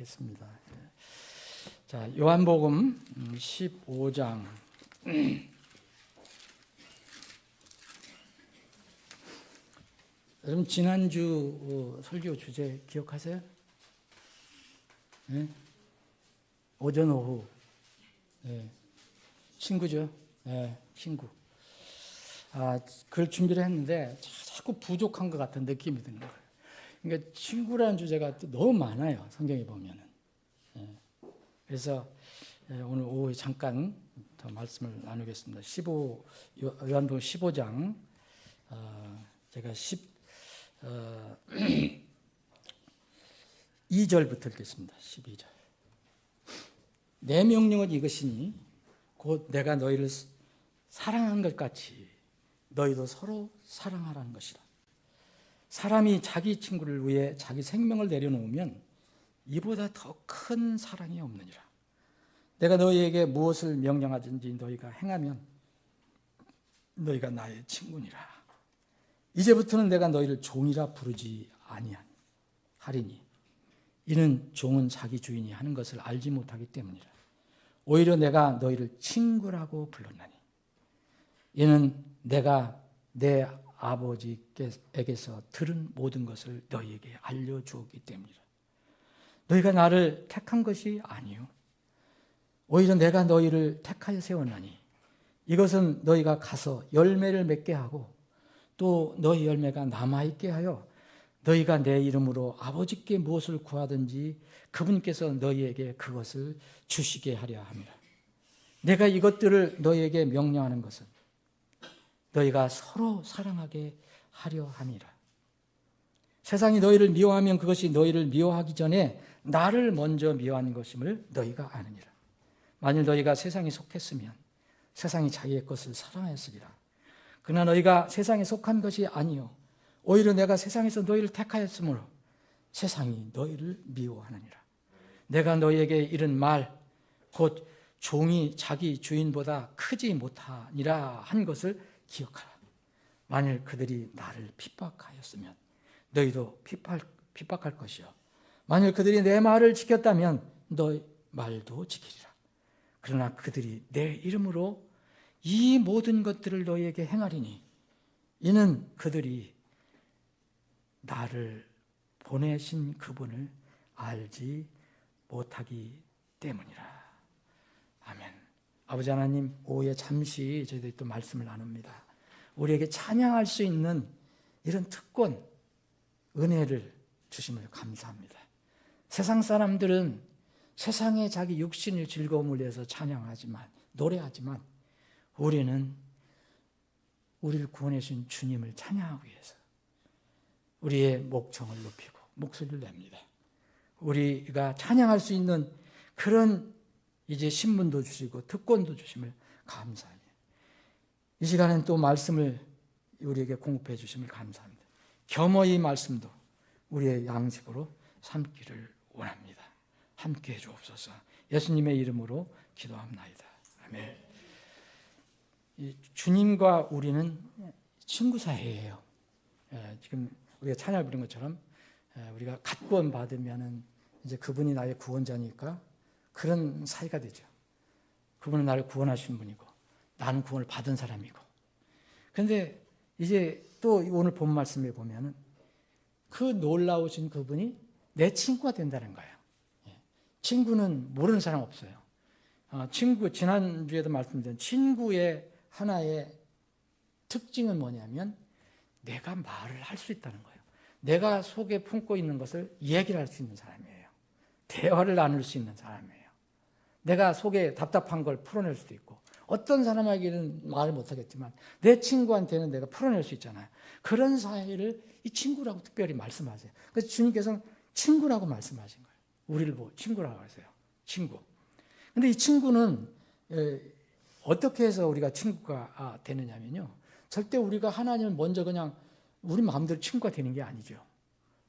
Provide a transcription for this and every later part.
겠습니다. 자, 요한복음 15장. 여러분 지난주 설교 주제 기억하세요? 네? 오전 오후. 네. 친구죠. 네, 친구. 그걸 준비를 했는데 자꾸 부족한 것 같은 느낌이 드는 거예요. 그러니까 친구라는 주제가 또 너무 많아요. 성경에 보면은. 그래서 오늘 오후에 잠깐 더 말씀을 나누겠습니다. 요한복음 15장 제가 2절부터 읽겠습니다. 12절. 내 명령은 이것이니 곧 내가 너희를 사랑한 것 같이 너희도 서로 사랑하라는 것이다. 사람이 자기 친구를 위해 자기 생명을 내려놓으면 이보다 더 큰 사랑이 없느니라. 내가 너희에게 무엇을 명령하든지 너희가 행하면 너희가 나의 친구니라. 이제부터는 내가 너희를 종이라 부르지 아니하리니 이는 종은 자기 주인이 하는 것을 알지 못하기 때문이라. 오히려 내가 너희를 친구라고 불렀나니 이는 내가 내 아버지에게서 들은 모든 것을 너희에게 알려주었기 때문이라. 너희가 나를 택한 것이 아니요 오히려 내가 너희를 택하여 세웠나니 이것은 너희가 가서 열매를 맺게 하고 또 너희 열매가 남아있게 하여 너희가 내 이름으로 아버지께 무엇을 구하든지 그분께서 너희에게 그것을 주시게 하려 함이라. 내가 이것들을 너희에게 명령하는 것은 너희가 서로 사랑하게 하려 함이라. 세상이 너희를 미워하면 그것이 너희를 미워하기 전에 나를 먼저 미워하는 것임을 너희가 아느니라. 만일 너희가 세상에 속했으면 세상이 자기의 것을 사랑하였으리라. 그러나 너희가 세상에 속한 것이 아니요 오히려 내가 세상에서 너희를 택하였으므로 세상이 너희를 미워하느니라. 내가 너희에게 이른 말 곧 종이 자기 주인보다 크지 못하니라 한 것을 기억하라. 만일 그들이 나를 핍박하였으면 너희도 핍박할 것이요 만일 그들이 내 말을 지켰다면 너희 말도 지키리라. 그러나 그들이 내 이름으로 이 모든 것들을 너희에게 행하리니 이는 그들이 나를 보내신 그분을 알지 못하기 때문이라. 아멘. 아버지 하나님, 오후에 잠시 저희들이 또 말씀을 나눕니다. 우리에게 찬양할 수 있는 이런 특권, 은혜를 주심을 감사합니다. 세상 사람들은 세상에 자기 육신의 즐거움을 위해서 찬양하지만, 노래하지만 우리는 우리를 구원해 주신 주님을 찬양하기 위해서 우리의 목청을 높이고 목소리를 냅니다. 우리가 찬양할 수 있는 그런 이제 신분도 주시고 특권도 주심을 감사합니다. 이 시간엔 또 말씀을 우리에게 공급해 주심을 감사합니다. 겸허히 말씀도 우리의 양식으로 삼기를 원합니다. 함께해 주옵소서. 예수님의 이름으로 기도합나이다. 아멘. 주님과 우리는 친구 사이예요. 지금 우리가 찬양을 부른 것처럼 우리가 갓구원 받으면은 이제 그분이 나의 구원자니까 그런 사이가 되죠. 그분은 나를 구원하신 분이고 나는 구원을 받은 사람이고. 그런데 이제 또 오늘 본 말씀에 보면은 그 놀라우신 그분이 내 친구가 된다는 거예요. 친구는 모르는 사람 없어요. 지난주에도 말씀드린 친구의 하나의 특징은 뭐냐면 내가 말을 할 수 있다는 거예요. 내가 속에 품고 있는 것을 얘기를 할 수 있는 사람이에요. 대화를 나눌 수 있는 사람이에요. 내가 속에 답답한 걸 풀어낼 수도 있고 어떤 사람에게는 말을 못하겠지만 내 친구한테는 내가 풀어낼 수 있잖아요. 그런 사이를 이 친구라고 특별히 말씀하세요. 그래서 주님께서는 친구라고 말씀하신 거예요. 우리를 보고 친구라고 하세요. 친구. 근데 이 친구는 어떻게 해서 우리가 친구가 되느냐면요. 절대 우리가 하나님을 먼저 그냥 우리 마음대로 친구가 되는 게 아니죠.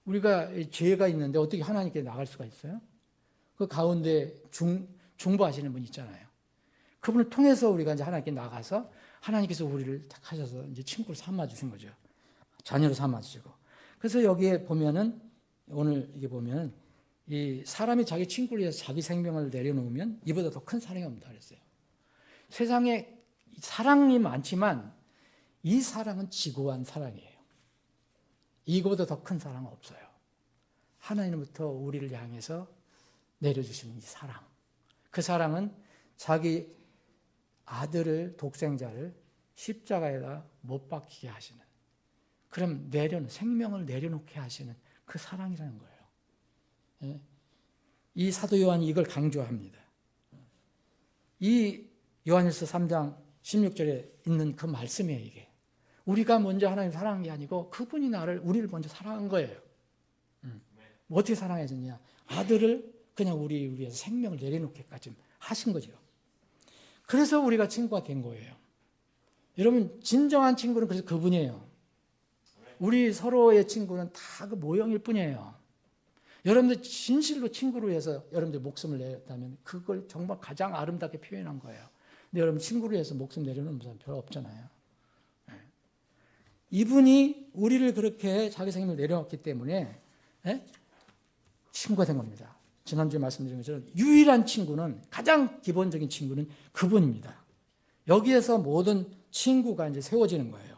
우리가 죄가 있는데 어떻게 하나님께 나갈 수가 있어요? 그 가운데 중보하시는 분 있잖아요. 그분을 통해서 우리가 이제 하나님께 나가서 하나님께서 우리를 택하셔서 이제 친구로 삼아 주신 거죠. 자녀로 삼아 주시고. 그래서 여기에 보면은 오늘 이게 보면은 이 사람이 자기 친구를 위해서 자기 생명을 내려놓으면 이보다 더 큰 사랑이 없다 그랬어요. 세상에 사랑이 많지만 이 사랑은 지고한 사랑이에요. 이거보다 더 큰 사랑은 없어요. 하나님부터 우리를 향해서 내려주시는 이 사랑. 그 사랑은 자기 아들을, 독생자를 십자가에다 못 박히게 하시는, 그럼 생명을 내려놓게 하시는 그 사랑이라는 거예요. 예? 이 사도 요한이 이걸 강조합니다. 이 요한일서 3장 16절에 있는 그 말씀이에요, 이게. 우리가 먼저 하나님을 사랑한 게 아니고 그분이 우리를 먼저 사랑한 거예요. 뭐 어떻게 사랑해줬냐? 아들을 그냥 우리 위해서 생명을 내려놓기까지 하신 거죠. 그래서 우리가 친구가 된 거예요. 여러분, 진정한 친구는 그래서 그분이에요. 우리 서로의 친구는 다 그 모형일 뿐이에요. 여러분들 진실로 친구를 위해서 여러분들 목숨을 내었다면 그걸 정말 가장 아름답게 표현한 거예요. 근데 여러분, 친구를 위해서 목숨 내려놓는 사람 별로 없잖아요. 이분이 우리를 그렇게 자기 생명을 내려놨기 때문에 친구가 된 겁니다. 지난주에 말씀드린 것처럼 유일한 친구는, 가장 기본적인 친구는 그분입니다. 여기에서 모든 친구가 이제 세워지는 거예요.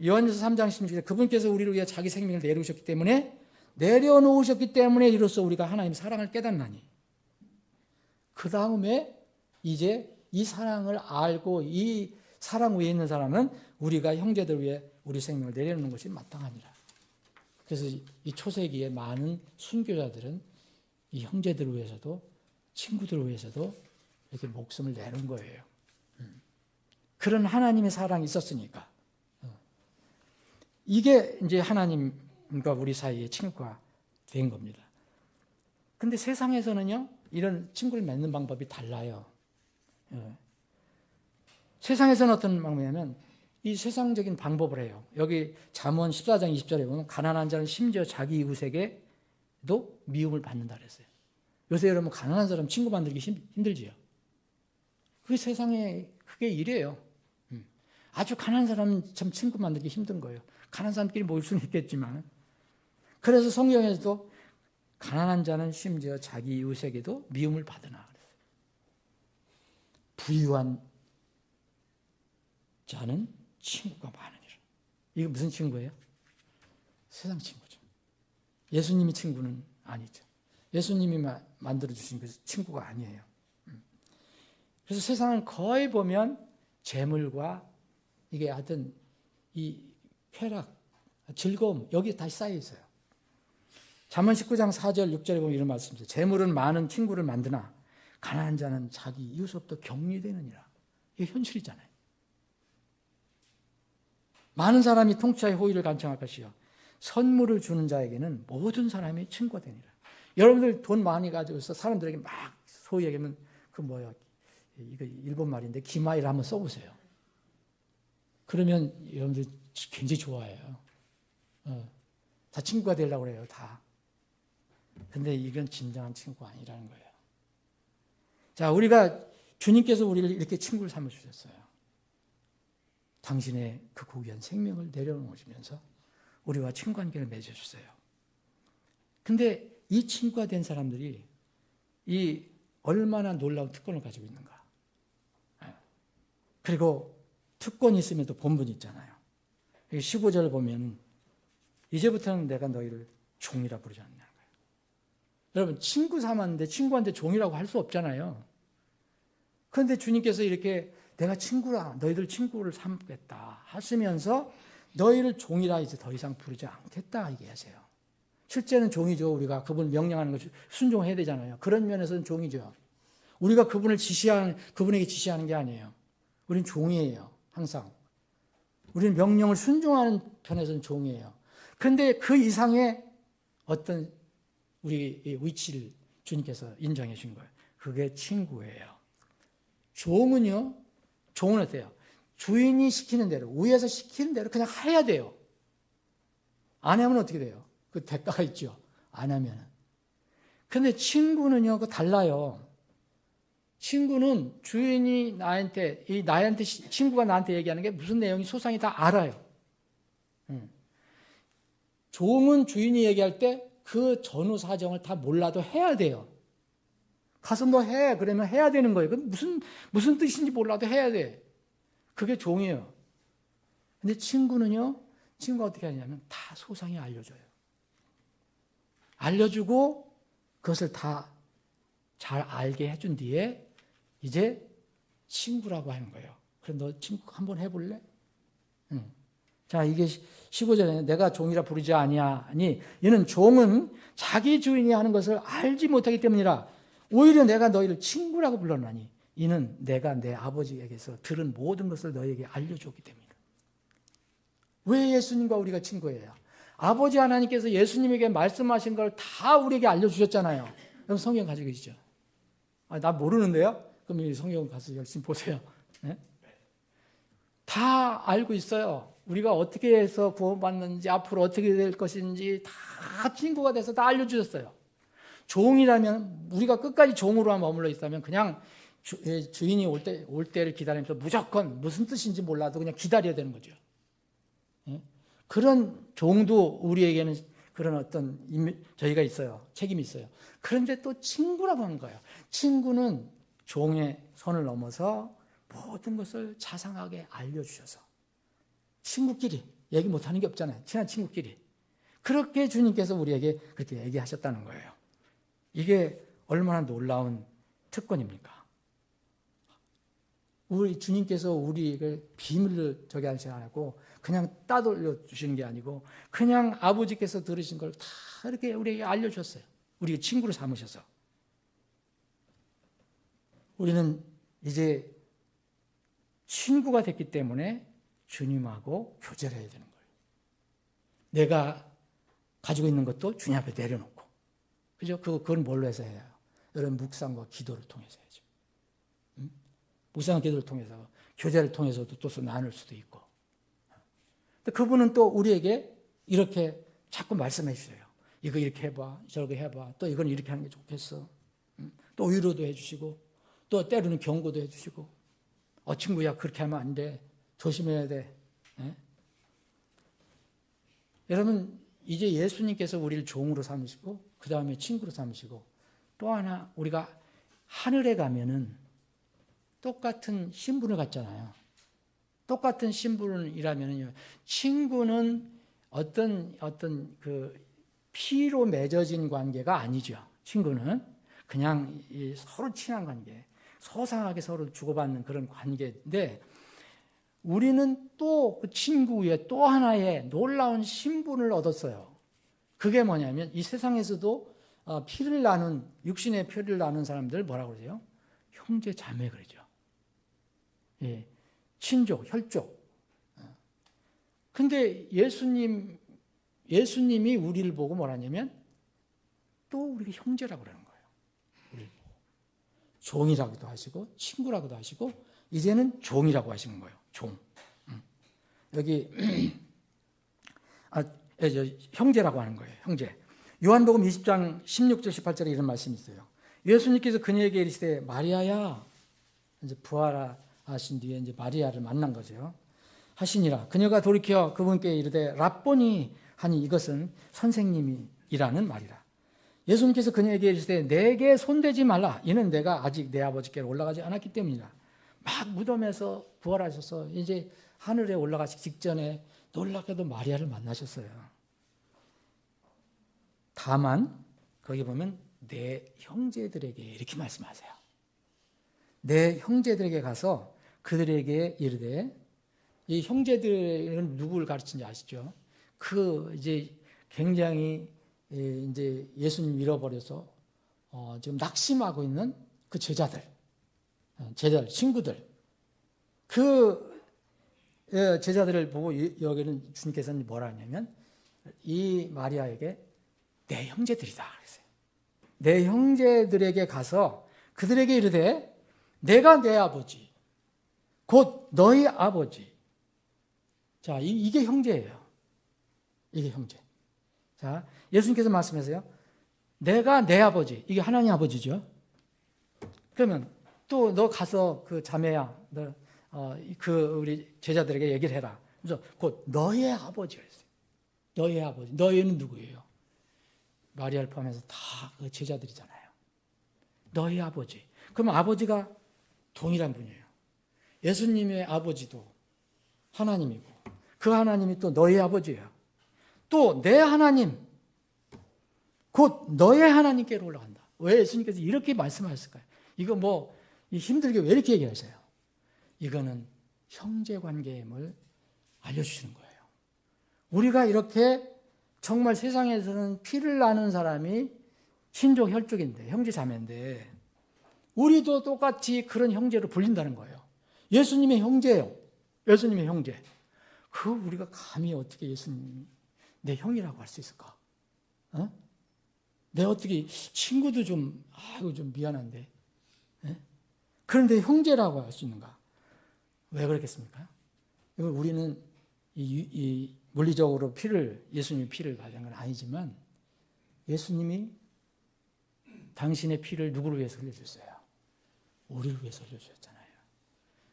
요한일서 3장 16절에 그분께서 우리를 위해 자기 생명을 내려놓으셨기 때문에 이로써 우리가 하나님의 사랑을 깨닫나니, 그 다음에 이제 이 사랑을 알고 이 사랑 위에 있는 사람은 우리가 형제들 위해 우리 생명을 내려놓는 것이 마땅하니라. 그래서 이 초세기에 많은 순교자들은 이 형제들을 위해서도 친구들을 위해서도 이렇게 목숨을 내는 거예요. 그런 하나님의 사랑이 있었으니까. 이게 이제 하나님과 우리 사이의 친구가 된 겁니다. 근데 세상에서는요, 이런 친구를 맺는 방법이 달라요. 세상에서는 어떤 방법이냐면 이 세상적인 방법을 해요. 여기 잠언 14장 20절에 보면 가난한 자는 심지어 자기 이웃에게도 미움을 받는다 그랬어요. 요새 여러분, 가난한 사람 친구 만들기 힘들지요. 그게 세상에 그게 이래요. 아주 가난한 사람은 참 친구 만들기 힘든 거예요. 가난한 사람끼리 모일 수는 있겠지만. 그래서 성경에서도 가난한 자는 심지어 자기 이웃에게도 미움을 받으나 그랬어요. 부유한 자는 친구가 많으니라. 이게 무슨 친구예요? 세상 친구죠. 예수님이 친구는 아니죠. 예수님이 만들어주신 그 친구가 아니에요. 그래서 세상은 거의 보면 재물과 이게 하여튼 이 쾌락, 즐거움, 여기에 다시 쌓여 있어요. 잠언 19장 4절 6절에 보면 이런 말씀이죠. 재물은 많은 친구를 만드나 가난한 자는 자기 이웃으로부터 격리되느니라. 이게 현실이잖아요. 많은 사람이 통치하여 호의를 간청할 것이요 선물을 주는 자에게는 모든 사람이 친구가 되니라. 여러분들 돈 많이 가지고 있어 사람들에게 막 소위 얘기하면 그 뭐야, 이거 일본 말인데 기마이를 한번 써보세요. 그러면 여러분들 굉장히 좋아해요. 다 친구가 되려고 그래요, 다. 근데 이건 진정한 친구가 아니라는 거예요. 자, 우리가 주님께서 우리를 이렇게 친구를 삼으셨어요. 당신의 그 고귀한 생명을 내려놓으시면서 우리와 친구 관계를 맺어주세요. 근데 이 친구가 된 사람들이 이 얼마나 놀라운 특권을 가지고 있는가. 그리고 특권이 있으면 또 본분이 있잖아요. 15절을 보면 이제부터는 내가 너희를 종이라 부르지 않냐는 거예요. 여러분, 친구 삼았는데 친구한테 종이라고 할 수 없잖아요. 그런데 주님께서 이렇게 내가 친구라, 너희들 친구를 삼겠다 하시면서 너희를 종이라 이제 더 이상 부르지 않겠다 얘기하세요. 실제는 종이죠. 우리가 그분 명령하는 걸 순종해야 되잖아요. 그런 면에서는 종이죠. 우리가 그분에게 지시하는 게 아니에요. 우리는 종이에요. 항상. 우리는 명령을 순종하는 편에서는 종이에요. 그런데 그 이상의 어떤 우리 위치를 주님께서 인정해 준 거예요. 그게 친구예요. 종은 어때요? 주인이 시키는 대로, 위에서 시키는 대로 그냥 해야 돼요. 안 하면 어떻게 돼요? 그 대가가 있죠. 안 하면. 근데 친구는요, 그거 달라요. 친구는 주인이 친구가 나한테 얘기하는 게 무슨 내용이 소상히 다 알아요. 종은 주인이 얘기할 때 그 전후 사정을 다 몰라도 해야 돼요. 가서 뭐 해. 그러면 해야 되는 거예요. 무슨 뜻인지 몰라도 해야 돼. 그게 종이에요. 근데 친구는요, 친구가 어떻게 하냐면 다 소상히 알려줘요. 알려주고 그것을 다 잘 알게 해준 뒤에 이제 친구라고 하는 거예요. 그럼 너 친구 한번 해볼래? 응. 자, 이게 15절에 내가 종이라 부르지 아니하니 이는 종은 자기 주인이 하는 것을 알지 못하기 때문이라 오히려 내가 너희를 친구라고 불렀나니 이는 내가 내 아버지에게서 들은 모든 것을 너희에게 알려주었기 때문이다. 왜 예수님과 우리가 친구예요? 아버지 하나님께서 예수님에게 말씀하신 걸 다 우리에게 알려주셨잖아요. 여러분 성경 가지고 계시죠? 나 모르는데요? 그럼 이 성경 가서 열심히 보세요. 네? 다 알고 있어요. 우리가 어떻게 해서 구원받는지 앞으로 어떻게 될 것인지 다 친구가 돼서 다 알려주셨어요. 종이라면 우리가 끝까지 종으로만 머물러 있다면 그냥 주인이 올 때를 기다리면서 무조건 무슨 뜻인지 몰라도 그냥 기다려야 되는 거죠. 예? 그런 종도 우리에게는 그런 어떤 저희가 있어요. 책임이 있어요. 그런데 또 친구라고 하는 거예요. 친구는 종의 선을 넘어서 모든 것을 자상하게 알려주셔서 친구끼리 얘기 못하는 게 없잖아요. 친한 친구끼리. 그렇게 주님께서 우리에게 그렇게 얘기하셨다는 거예요. 이게 얼마나 놀라운 특권입니까? 우리 주님께서 우리에게 비밀을 저기 하지 않고 그냥 따돌려 주시는 게 아니고 그냥 아버지께서 들으신 걸 다 이렇게 우리에게 알려주셨어요. 우리의 친구로 삼으셔서. 우리는 이제 친구가 됐기 때문에 주님하고 교제를 해야 되는 거예요. 내가 가지고 있는 것도 주님 앞에 내려놓고. 그죠? 그건 뭘로 해서 해요? 여러분 묵상과 기도를 통해서 해야죠. 묵상과 기도를 통해서 교제를 통해서도 또 나눌 수도 있고. 근데 그분은 또 우리에게 이렇게 자꾸 말씀해 주세요. 이거 이렇게 해봐, 저렇게 해봐. 또 이건 이렇게 하는 게 좋겠어. 또 위로도 해주시고, 또 때로는 경고도 해주시고. 친구야 그렇게 하면 안 돼. 조심해야 돼. 예? 여러분 이제 예수님께서 우리를 종으로 삼으시고 그 다음에 친구로 삼으시고 또 하나 우리가 하늘에 가면은 똑같은 신분을 갖잖아요. 똑같은 신분이라면요. 친구는 어떤 그 피로 맺어진 관계가 아니죠. 친구는 그냥 서로 친한 관계, 소상하게 서로 주고받는 그런 관계인데 우리는 또 그 친구 위에 또 하나의 놀라운 신분을 얻었어요. 그게 뭐냐면 이 세상에서도 피를 나눈 육신의 피를 나눈 사람들 뭐라고 그러죠? 형제 자매 그러죠. 예, 친족, 혈족. 근데 예수님이 우리를 보고 뭐라냐면 또 우리가 형제라고 그러는 거예요. 우리를 보고. 종이라고도 하시고 친구라고도 하시고 이제는 종이라고 하시는 거예요. 종. 여기 형제라고 하는 거예요. 형제. 요한복음 20장 16절 18절에 이런 말씀이 있어요. 예수님께서 그녀에게 이르시되 마리아야. 이제 부활하신 뒤에 이제 마리아를 만난 거죠. 하시니라. 그녀가 돌이켜 그분께 이르되 랍보니 하니 이것은 선생님이라는 말이라. 예수님께서 그녀에게 이르시되 내게 손대지 말라. 이는 내가 아직 내 아버지께로 올라가지 않았기 때문이라. 막 무덤에서 부활하셔서 이제 하늘에 올라가시기 직전에 놀랍게도 마리아를 만나셨어요. 다만 거기 보면 내 형제들에게 이렇게 말씀하세요. 내 형제들에게 가서 그들에게 이르되 이 형제들은 누구를 가르치는지 아시죠? 이제 굉장히 이제 예수님 잃어버려서 지금 낙심하고 있는 그 제자들, 친구들, 그 제자들을 보고 여기는 주님께서는 뭐라 하냐면 이 마리아에게 내 형제들이다 그랬어요. 내 형제들에게 가서 그들에게 이르되 내가 내 아버지 곧 너희 아버지. 자, 이게 형제예요. 이게 형제. 자, 예수님께서 말씀하세요. 내가 내 아버지. 이게 하나님 아버지죠. 그러면 또 너 가서 그 자매야, 우리 제자들에게 얘기를 해라. 그래서 곧 너의 아버지가 있어요. 너의 아버지. 너희는 누구예요? 마리아를 포함해서 다 그 제자들이잖아요. 너희 아버지. 그럼 아버지가 동일한 분이에요. 예수님의 아버지도 하나님이고 그 하나님이 또 너희 아버지예요. 또 내 하나님, 곧 너의 하나님께로 올라간다. 왜 예수님께서 이렇게 말씀하셨을까요? 이거 뭐 힘들게 왜 이렇게 얘기하세요? 이거는 형제관계임을 알려주시는 거예요. 우리가 이렇게 정말 세상에서는 피를 나눈 사람이 친족 혈족인데, 형제 자매인데 우리도 똑같이 그런 형제로 불린다는 거예요. 예수님의 형제예요. 예수님의 형제. 그 우리가 감히 어떻게 예수님이 내 형이라고 할 수 있을까? 어? 내 어떻게 친구도 좀 미안한데, 그런데 형제라고 할 수 있는가? 왜 그렇겠습니까? 우리는 이 물리적으로 예수님의 피를 받은 건 아니지만 예수님이 당신의 피를 누구를 위해서 흘려주셨어요? 우리를 위해서 흘려주셨잖아요.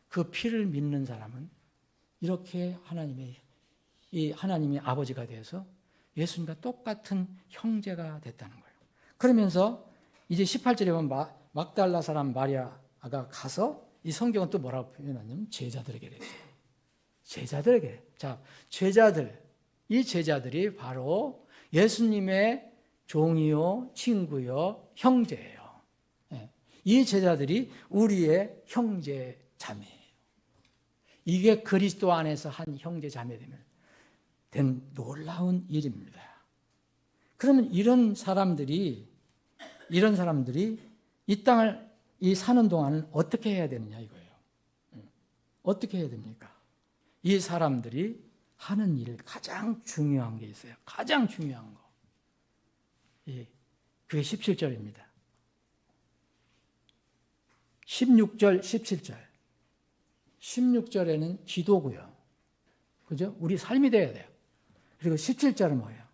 그 피를 믿는 사람은 이렇게 하나님의 아버지가 되어서 예수님과 똑같은 형제가 됐다는 거예요. 그러면서 이제 18절에 보면 막달라 사람 마리아가 가서 이 성경은 또 뭐라고 표현하냐면 제자들에게 그랬어요. 제자들에게. 자, 이 제자들이 바로 예수님의 종이요, 친구요, 형제예요. 이 제자들이 우리의 형제 자매예요. 이게 그리스도 안에서 한 형제 자매됨을 된 놀라운 일입니다. 그러면 이런 사람들이 이 땅을 사는 동안은 어떻게 해야 되느냐 이거예요. 어떻게 해야 됩니까? 이 사람들이 하는 일 가장 중요한 게 있어요. 가장 중요한 거. 그게 17절입니다. 16절, 17절. 16절에는 기도고요. 그죠? 우리 삶이 돼야 돼요. 그리고 17절은 뭐예요?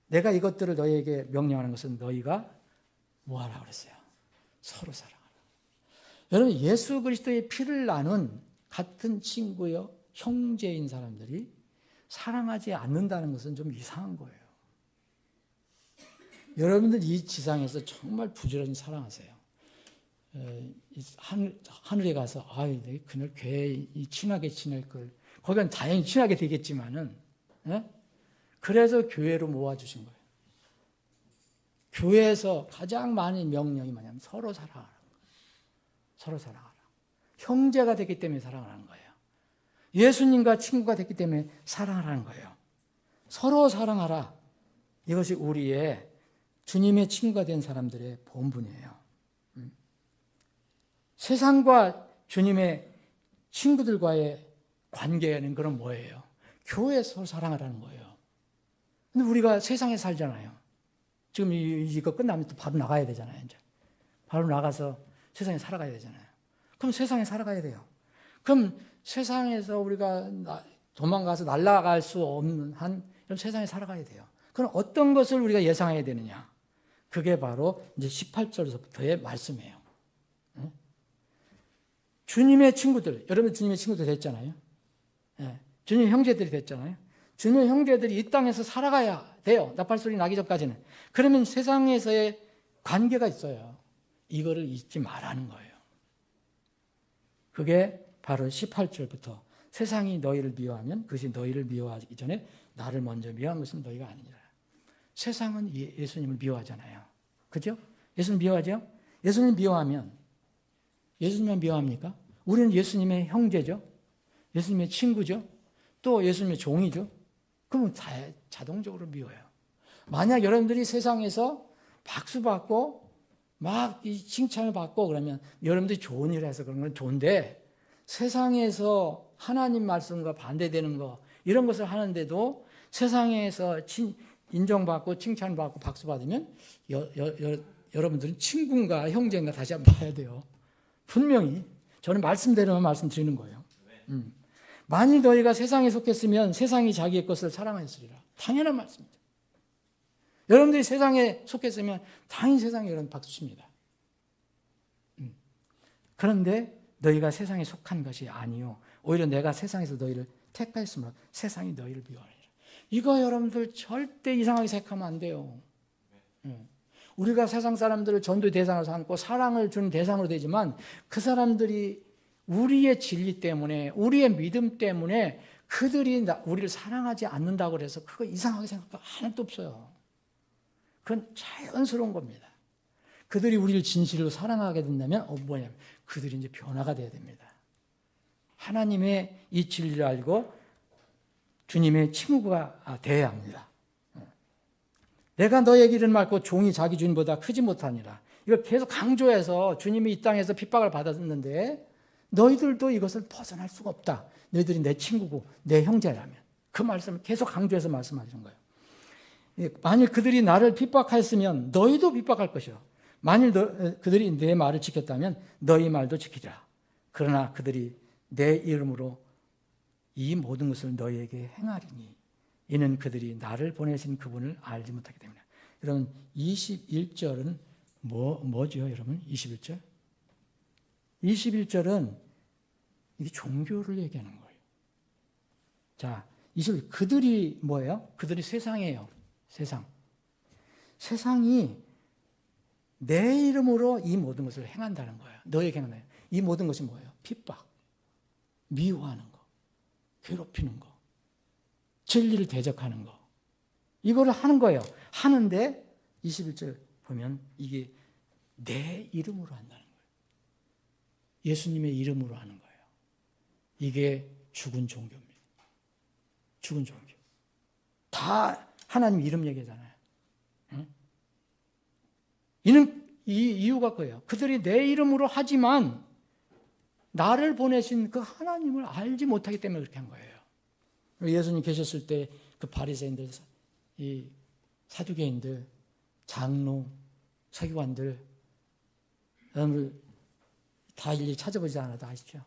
내가 이것들을 너희에게 명령하는 것은 너희가 뭐하라 그랬어요? 서로 사랑하라. 여러분, 예수 그리스도의 피를 나눈 같은 친구요, 형제인 사람들이 사랑하지 않는다는 것은 좀 이상한 거예요. 여러분들 이 지상에서 정말 부지런히 사랑하세요. 하늘에 가서 그날 교회에 친하게 지낼 걸, 거기는 다행히 친하게 되겠지만은, 그래서 교회로 모아주신 거예요. 교회에서 가장 많은 명령이 뭐냐면 서로 사랑하라. 서로 사랑하라. 형제가 됐기 때문에 사랑하라는 거예요. 예수님과 친구가 됐기 때문에 사랑하라는 거예요. 서로 사랑하라. 이것이 우리의 주님의 친구가 된 사람들의 본분이에요. 세상과 주님의 친구들과의 관계는 그럼 뭐예요? 교회에서 사랑하라는 거예요. 근데 우리가 세상에 살잖아요. 지금 이거 끝나면 또 바로 나가야 되잖아요. 이제 바로 나가서 세상에 살아가야 되잖아요. 그럼 세상에 살아가야 돼요. 그럼 세상에서 우리가 도망가서 날아갈 수 없는 한 세상에 살아가야 돼요. 그럼 어떤 것을 우리가 예상해야 되느냐? 그게 바로 이제 18절에서부터의 말씀이에요. 주님의 친구들, 여러분 주님의 친구들 됐잖아요. 주님의 형제들이 됐잖아요. 주님의 형제들이 이 땅에서 살아가야 돼요. 나팔소리 나기 전까지는. 그러면 세상에서의 관계가 있어요. 이거를 잊지 말라는 거예요. 그게 바로 18절부터 세상이 너희를 미워하면 그것이 너희를 미워하기 전에 나를 먼저 미워한 것은 너희가 아니니라. 세상은 예수님을 미워하잖아요. 그죠? 예수님 미워하죠? 예수님 미워하면 예수님만 미워합니까? 우리는 예수님의 형제죠. 예수님의 친구죠. 또 예수님의 종이죠. 그러면 자동적으로 미워요. 만약 여러분들이 세상에서 박수 받고 막 칭찬을 받고 그러면 여러분들이 좋은 일을 해서 그런 건 좋은데 세상에서 하나님 말씀과 반대되는 거 이런 것을 하는데도 세상에서 인정받고 칭찬받고 박수 받으면 여러분들은 친구인가 형제인가 다시 한번 봐야 돼요. 분명히 저는 말씀대로만 말씀드리는 거예요. 만일 너희가 세상에 속했으면 세상이 자기의 것을 사랑하였으리라. 당연한 말씀입니다. 여러분들이 세상에 속했으면 당연히 세상에 여러분 박수 칩니다. 그런데 너희가 세상에 속한 것이 아니요 오히려 내가 세상에서 너희를 택하였으므로 세상이 너희를 미워하리라. 이거 여러분들 절대 이상하게 생각하면 안 돼요. 우리가 세상 사람들을 전도의 대상으로 삼고 사랑을 주는 대상으로 되지만 그 사람들이 우리의 진리 때문에 우리의 믿음 때문에 그들이 우리를 사랑하지 않는다고 해서 그거 이상하게 생각할 거 하나도 없어요. 그건 자연스러운 겁니다. 그들이 우리를 진실로 사랑하게 된다면 뭐냐면 그들이 이제 변화가 돼야 됩니다. 하나님의 이 진리를 알고 주님의 친구가 되어야 합니다. 내가 너에게 이르는 말고 종이 자기 주인보다 크지 못하니라. 이걸 계속 강조해서 주님이 이 땅에서 핍박을 받았는데 너희들도 이것을 벗어날 수가 없다. 너희들이 내 친구고 내 형제라면. 그 말씀을 계속 강조해서 말씀하시는 거예요. 만일 그들이 나를 핍박하였으면 너희도 핍박할 것이요. 만일 그들이 내 말을 지켰다면 너희 말도 지키리라. 그러나 그들이 내 이름으로 이 모든 것을 너희에게 행하리니 이는 그들이 나를 보내신 그분을 알지 못하기 때문에. 여러분 21절은 뭐죠 여러분? 21절? 21절은 이게 종교를 얘기하는 거예요. 자, 21절 그들이 뭐예요? 그들이 세상이에요. 세상. 세상이 내 이름으로 이 모든 것을 행한다는 거예요. 너에게 행한다. 이 모든 것이 뭐예요? 핍박, 미워하는 거, 괴롭히는 거, 진리를 대적하는 거. 이거를 하는 거예요. 하는데 21절 보면 이게 내 이름으로 한다는 거예요. 예수님의 이름으로 하는 거예요. 이게 죽은 종교입니다. 죽은 종교. 다 하나님 이름 얘기잖아요. 응? 이 이유가 그거예요. 그들이 내 이름으로 하지만 나를 보내신 그 하나님을 알지 못하기 때문에 그렇게 한 거예요. 예수님 계셨을 때 그 바리새인들, 이 사두개인들, 장로, 서기관들, 여러분들 다 일일이 찾아보지 않아도 아시죠?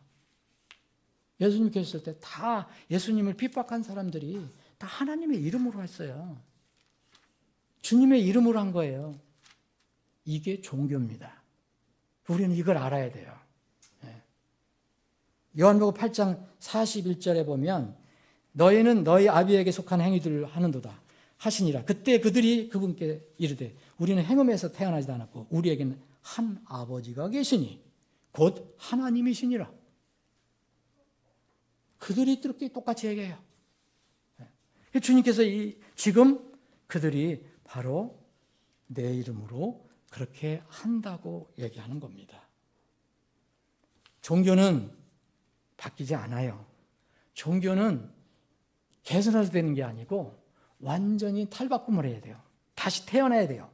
예수님 계셨을 때 다 예수님을 핍박한 사람들이 다 하나님의 이름으로 했어요. 주님의 이름으로 한 거예요. 이게 종교입니다. 우리는 이걸 알아야 돼요. 요한복음 8장 41절에 보면 너희는 너희 아비에게 속한 행위들을 하는도다 하시니라. 그때 그들이 그분께 이르되 우리는 행음에서 태어나지 않았고 우리에게는 한 아버지가 계시니 곧 하나님이시니라. 그들이 그렇게 똑같이 얘기해요. 주님께서 지금 그들이 바로 내 이름으로 그렇게 한다고 얘기하는 겁니다. 종교는 바뀌지 않아요. 종교는 개선해서 되는 게 아니고 완전히 탈바꿈을 해야 돼요. 다시 태어나야 돼요.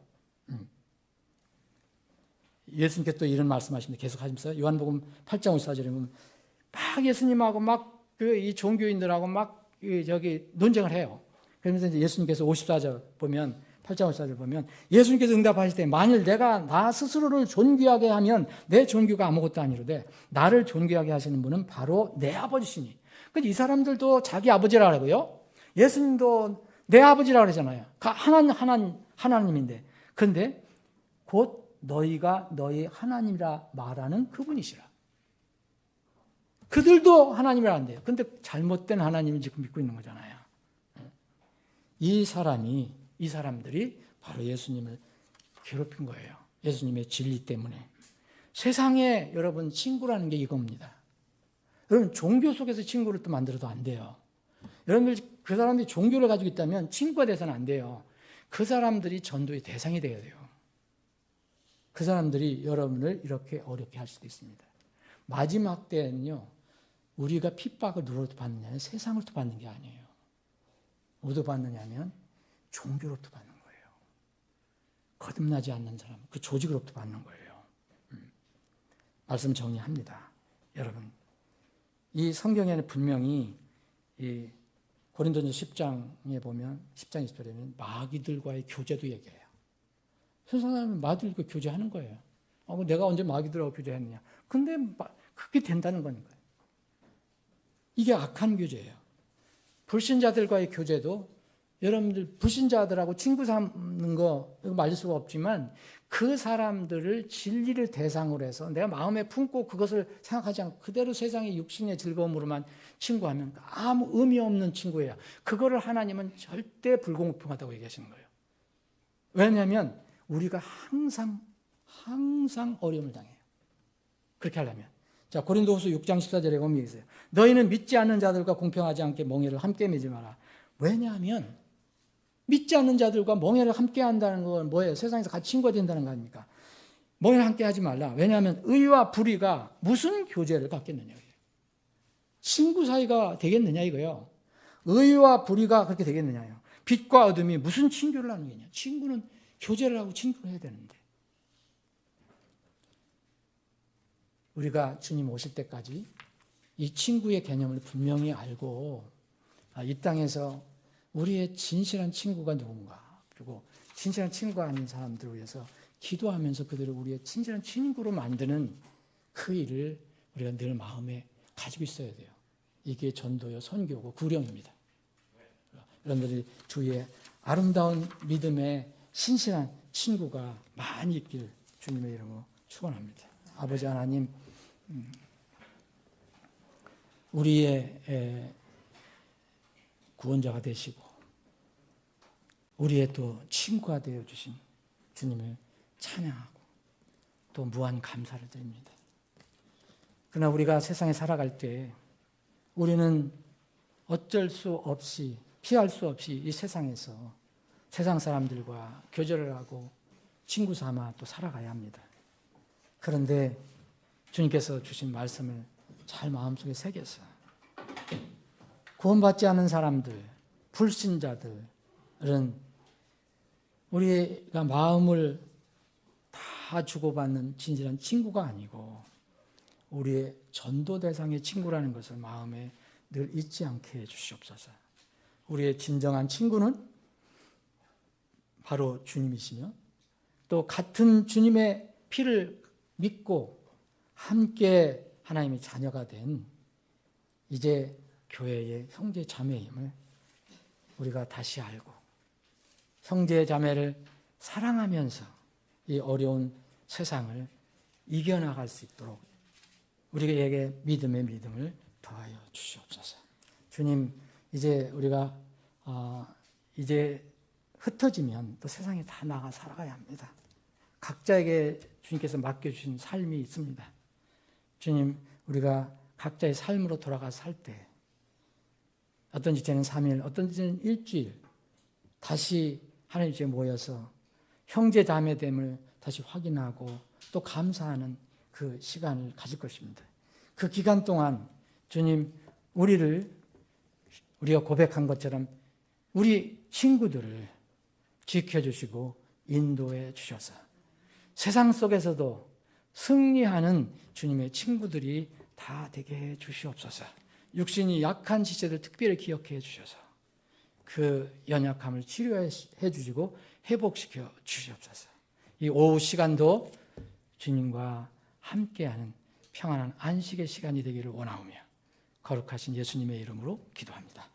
예수님께서 또 이런 말씀하십니다. 계속 하시면서 요한복음 8장 54절에 보면 막 예수님하고 막 이 종교인들하고 막 논쟁을 해요. 그러면서 이제 예수님께서 54절 보면 8장 54절 보면 예수님께서 응답하실 때 만일 내가 나 스스로를 존귀하게 하면 내 존귀가 아무것도 아니로되 나를 존귀하게 하시는 분은 바로 내 아버지시니. 이 사람들도 자기 아버지라고 하고요. 예수님도 내 아버지라고 그러잖아요. 하나님인데. 그런데 곧 너희가 너희 하나님이라 말하는 그분이시라. 그들도 하나님이라 한대요. 그런데 잘못된 하나님을 지금 믿고 있는 거잖아요. 이 사람들이 바로 예수님을 괴롭힌 거예요. 예수님의 진리 때문에. 세상에 여러분 친구라는 게 이겁니다. 여러분 종교 속에서 친구를 또 만들어도 안 돼요. 여러분들 그 사람들이 종교를 가지고 있다면 친구가 돼서는 안 돼요. 그 사람들이 전도의 대상이 되어야 돼요. 그 사람들이 여러분을 이렇게 어렵게 할 수도 있습니다. 마지막 때는요. 우리가 핍박을 누구로부터 받느냐면 세상으로부터 받는 게 아니에요. 어디서 받느냐면 종교로부터 받는 거예요. 거듭나지 않는 사람, 그 조직으로부터 받는 거예요. 말씀 정리합니다. 여러분, 이 성경에는 분명히 이 고린도전서 10장에 보면 10장 20절에 보면 마귀들과의 교제도 얘기해요. 세상 사람은 마귀들과 교제하는 거예요. 내가 언제 마귀들하고 교제했느냐. 근데 그게 된다는 거니까요. 이게 악한 교제예요. 불신자들과의 교제도 여러분들 불신자들하고 친구 삼는 거 이거 말릴 수가 없지만 그 사람들을 진리를 대상으로 해서 내가 마음에 품고 그것을 생각하지 않고 그대로 세상의 육신의 즐거움으로만 친구하면 아무 의미 없는 친구예요. 그거를 하나님은 절대 불공평하다고 얘기하시는 거예요. 왜냐하면 우리가 항상 어려움을 당해요. 그렇게 하려면. 자, 고린도후서 6장 14절에 보면 있어요. 너희는 믿지 않는 자들과 공평하지 않게 멍에를 함께 매지 마라. 왜냐하면 믿지 않는 자들과 멍에를 함께 한다는 건 뭐예요? 세상에서 같이 친구가 된다는 거 아닙니까? 멍에를 함께 하지 말라. 왜냐하면 의와 불의가 무슨 교제를 갖겠느냐. 친구 사이가 되겠느냐 이거요. 의와 불의가 그렇게 되겠느냐요. 빛과 어둠이 무슨 친교를 하는 거냐. 친구는 교제를 하고 친구를 해야 되는데. 우리가 주님 오실 때까지 이 친구의 개념을 분명히 알고 이 땅에서 우리의 진실한 친구가 누군가, 그리고 진실한 친구가 아닌 사람들을 위해서 기도하면서 그들을 우리의 진실한 친구로 만드는 그 일을 우리가 늘 마음에 가지고 있어야 돼요. 이게 전도요, 선교고 구령입니다. 여러분들이 주위에 아름다운 믿음의 신실한 친구가 많이 있길 주님의 이름으로 축원합니다. 아버지 하나님, 우리의 구원자가 되시고 우리의 또 친구가 되어주신 주님을 찬양하고 또 무한 감사를 드립니다. 그러나 우리가 세상에 살아갈 때 우리는 어쩔 수 없이, 피할 수 없이 이 세상에서 세상 사람들과 교제를 하고 친구 삼아 또 살아가야 합니다. 그런데 주님께서 주신 말씀을 잘 마음속에 새겨서 구원받지 않은 사람들, 불신자들은 우리가 마음을 다 주고받는 진실한 친구가 아니고 우리의 전도 대상의 친구라는 것을 마음에 늘 잊지 않게 해주시옵소서. 우리의 진정한 친구는 바로 주님이시며 또 같은 주님의 피를 믿고 함께 하나님의 자녀가 된 이제 교회의 형제 자매임을 우리가 다시 알고 형제 자매를 사랑하면서 이 어려운 세상을 이겨나갈 수 있도록 우리에게 믿음의 믿음을 더하여 주시옵소서. 주님, 이제 우리가 이제 흩어지면 또 세상에 다 나가 살아가야 합니다. 각자에게 주님께서 맡겨주신 삶이 있습니다. 주님, 우리가 각자의 삶으로 돌아가서 살 때 어떤 이제는 3일, 어떤 이제는 일주일 다시 하나님 집에 모여서 형제 자매됨을 다시 확인하고 또 감사하는 그 시간을 가질 것입니다. 그 기간 동안 주님, 우리가 고백한 것처럼 우리 친구들을 지켜주시고 인도해 주셔서 세상 속에서도 승리하는 주님의 친구들이 다 되게 해 주시옵소서. 육신이 약한 지체들 특별히 기억해 주셔서 그 연약함을 치료해 주시고 회복시켜 주시옵소서. 이 오후 시간도 주님과 함께하는 평안한 안식의 시간이 되기를 원하오며 거룩하신 예수님의 이름으로 기도합니다.